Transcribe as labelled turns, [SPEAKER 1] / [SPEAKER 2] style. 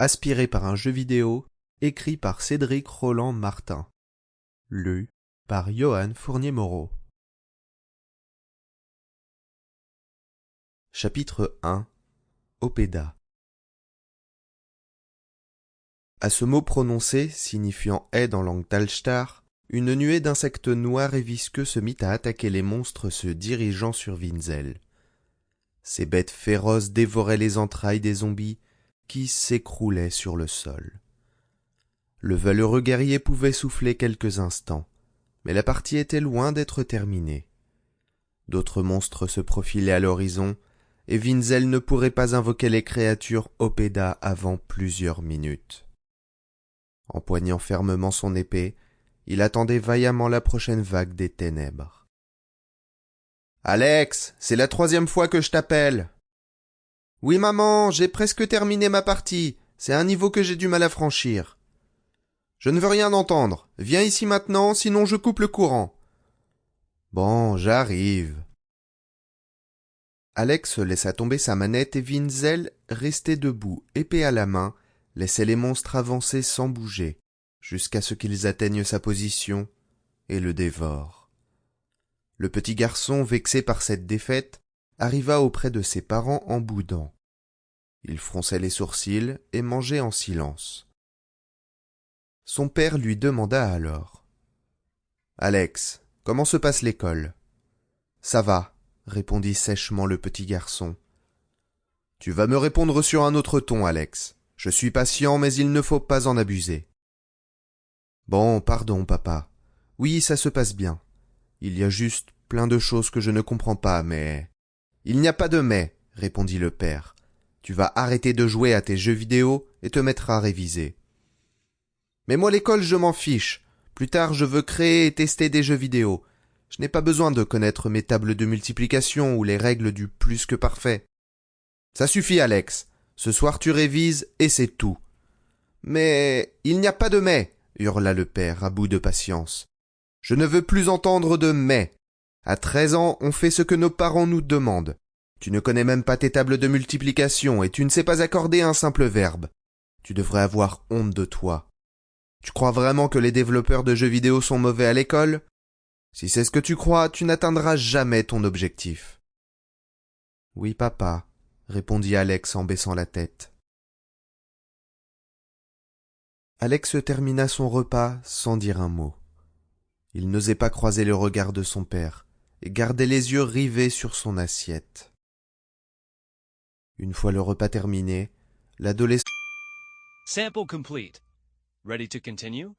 [SPEAKER 1] Aspiré par un jeu vidéo, écrit par Cédric Roland Martin. Lu par Johan Fournier-Moreau. Chapitre 1. Opéda. À ce mot prononcé, signifiant haie dans langue talstar, une nuée d'insectes noirs et visqueux se mit à attaquer les monstres se dirigeant sur Winzel. Ces bêtes féroces dévoraient les entrailles des zombies qui s'écroulaient sur le sol. Le valeureux guerrier pouvait souffler quelques instants, mais la partie était loin d'être terminée. D'autres monstres se profilaient à l'horizon, et Winzel ne pourrait pas invoquer les créatures Opéda avant plusieurs minutes. Empoignant fermement son épée, il attendait vaillamment la prochaine vague des ténèbres. « Alex, c'est la 3e fois que je t'appelle. »« Oui, maman, j'ai presque terminé ma partie. C'est un niveau que j'ai du mal à franchir. »« Je ne veux rien entendre. Viens ici maintenant, sinon je coupe le courant. »« Bon, j'arrive. » Alex laissa tomber sa manette et Winzel, resté debout, épée à la main, laissait les monstres avancer sans bouger, jusqu'à ce qu'ils atteignent sa position et le dévorent. Le petit garçon, vexé par cette défaite, arriva auprès de ses parents en boudant. Il fronçait les sourcils et mangeait en silence. Son père lui demanda alors. « Alex, comment se passe l'école ?»« Ça va, » répondit sèchement le petit garçon. « Tu vas me répondre sur un autre ton, Alex. Je suis patient, mais il ne faut pas en abuser. »« Bon, pardon, papa. Oui, ça se passe bien. Il y a juste plein de choses que je ne comprends pas, mais... »« Il n'y a pas de mais, » répondit le père. « Tu vas arrêter de jouer à tes jeux vidéo et te mettre à réviser. »« Mais moi l'école, je m'en fiche. Plus tard, je veux créer et tester des jeux vidéo. Je n'ai pas besoin de connaître mes tables de multiplication ou les règles du plus que parfait. »« Ça suffit, Alex. Ce soir tu révises et c'est tout. »« Mais il n'y a pas de mais, » hurla le père à bout de patience. « Je ne veux plus entendre de mais. À 13 ans, on fait ce que nos parents nous demandent. Tu ne connais même pas tes tables de multiplication et tu ne sais pas accorder un simple verbe. Tu devrais avoir honte de toi. Tu crois vraiment que les développeurs de jeux vidéo sont mauvais à l'école ? Si c'est ce que tu crois, tu n'atteindras jamais ton objectif. »« Oui, papa, » répondit Alex en baissant la tête. Alex termina son repas sans dire un mot. Il n'osait pas croiser le regard de son père et gardait les yeux rivés sur son assiette. Une fois le repas terminé, l'adolescent...
[SPEAKER 2] Sample complete. Ready to continue?